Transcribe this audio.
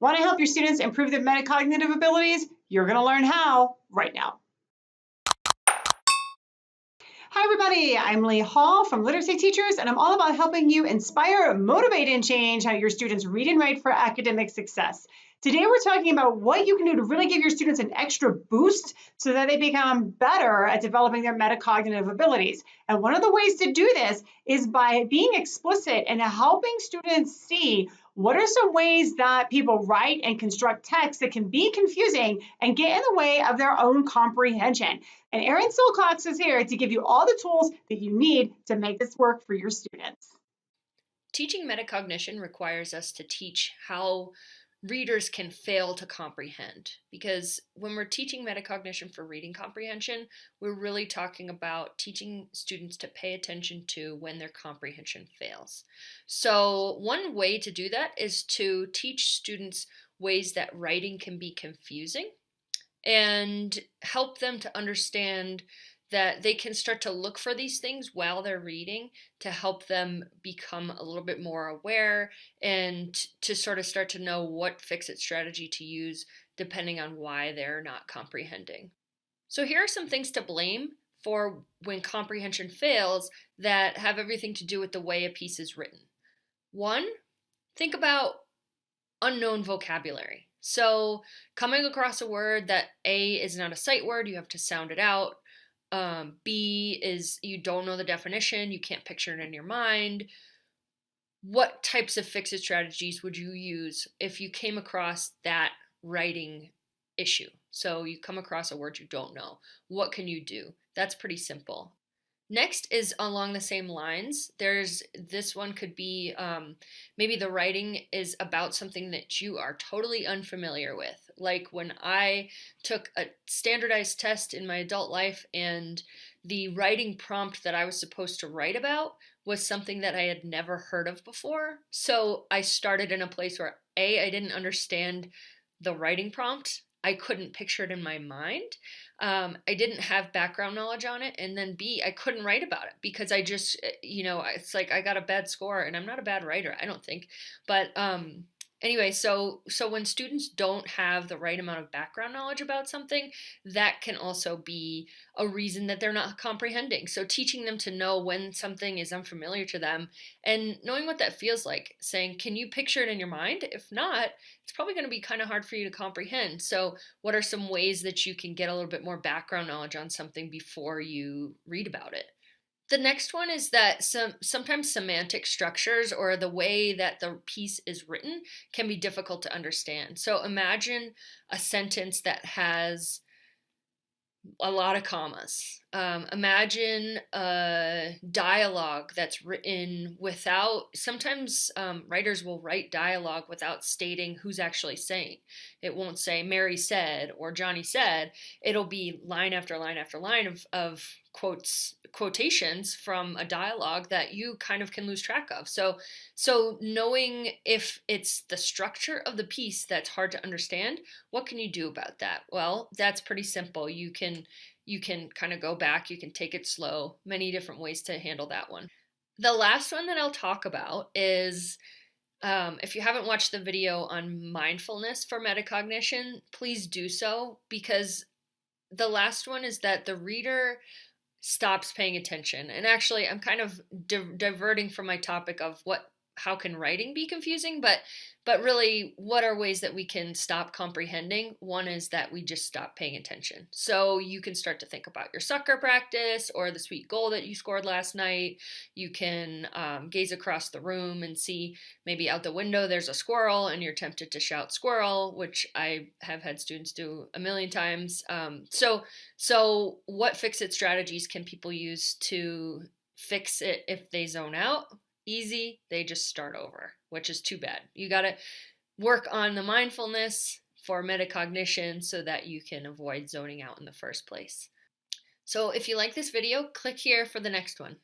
Want to help your students improve their metacognitive abilities? You're going to learn how right now. Hi everybody, I'm Lee Hall from Literacy Teachers, and I'm all about helping you inspire, motivate, and change how your students read and write for academic success. Today we're talking about what you can do to really give your students an extra boost so that they become better at developing their metacognitive abilities. And one of the ways to do this is by being explicit and helping students see what are some ways that people write and construct text that can be confusing and get in the way of their own comprehension. And Erin Silcox is here to give you all the tools that you need to make this work for your students. Teaching metacognition requires us to teach how readers can fail to comprehend, because when we're teaching metacognition for reading comprehension, we're really talking about teaching students to pay attention to when their comprehension fails. So one way to do that is to teach students ways that writing can be confusing and help them to understand that they can start to look for these things while they're reading to help them become a little bit more aware and to sort of start to know what fix-it strategy to use depending on why they're not comprehending. So here are some things to blame for when comprehension fails that have everything to do with the way a piece is written. One, think about unknown vocabulary. So coming across a word that A is not a sight word, you have to sound it out. B is you don't know the definition, you can't picture it in your mind. What types of fix-it strategies would you use if you came across that writing issue? So you come across a word you don't know. What can you do? That's pretty simple. Next is along the same lines. This one could be maybe the writing is about something that you are totally unfamiliar with. Like when I took a standardized test in my adult life and the writing prompt that I was supposed to write about was something that I had never heard of before. So I started in a place where A, I didn't understand the writing prompt. I couldn't picture it in my mind. I didn't have background knowledge on it. And then B, I couldn't write about it because I just, it's like I got a bad score and I'm not a bad writer, I don't think. But anyway, so when students don't have the right amount of background knowledge about something, that can also be a reason that they're not comprehending. So teaching them to know when something is unfamiliar to them and knowing what that feels like, saying, can you picture it in your mind? If not, it's probably going to be kind of hard for you to comprehend. So what are some ways that you can get a little bit more background knowledge on something before you read about it? The next one is that sometimes semantic structures or the way that the piece is written can be difficult to understand. So imagine a sentence that has a lot of commas. Imagine a dialogue that's written without, sometimes writers will write dialogue without stating who's actually saying. It won't say Mary said or Johnny said. It'll be line after line after line of quotations from a dialogue that you kind of can lose track of. So knowing if it's the structure of the piece that's hard to understand, what can you do about that? Well, that's pretty simple. You can kind of go back, you can take it slow, many different ways to handle that one. The last one that I'll talk about is if you haven't watched the video on mindfulness for metacognition, please do so, because the last one is that the reader stops paying attention. And actually, I'm kind of diverting from my topic of how can writing be confusing, but really, what are ways that we can stop comprehending? One is that we just stop paying attention. So you can start to think about your soccer practice or the sweet goal that you scored last night. You can gaze across the room and see maybe out the window there's a squirrel and you're tempted to shout squirrel, which I have had students do a million times. So what fix-it strategies can people use to fix it if they zone out? Easy, they just start over, which is too bad. You got to work on the mindfulness for metacognition so that you can avoid zoning out in the first place. So if you like this video, click here for the next one.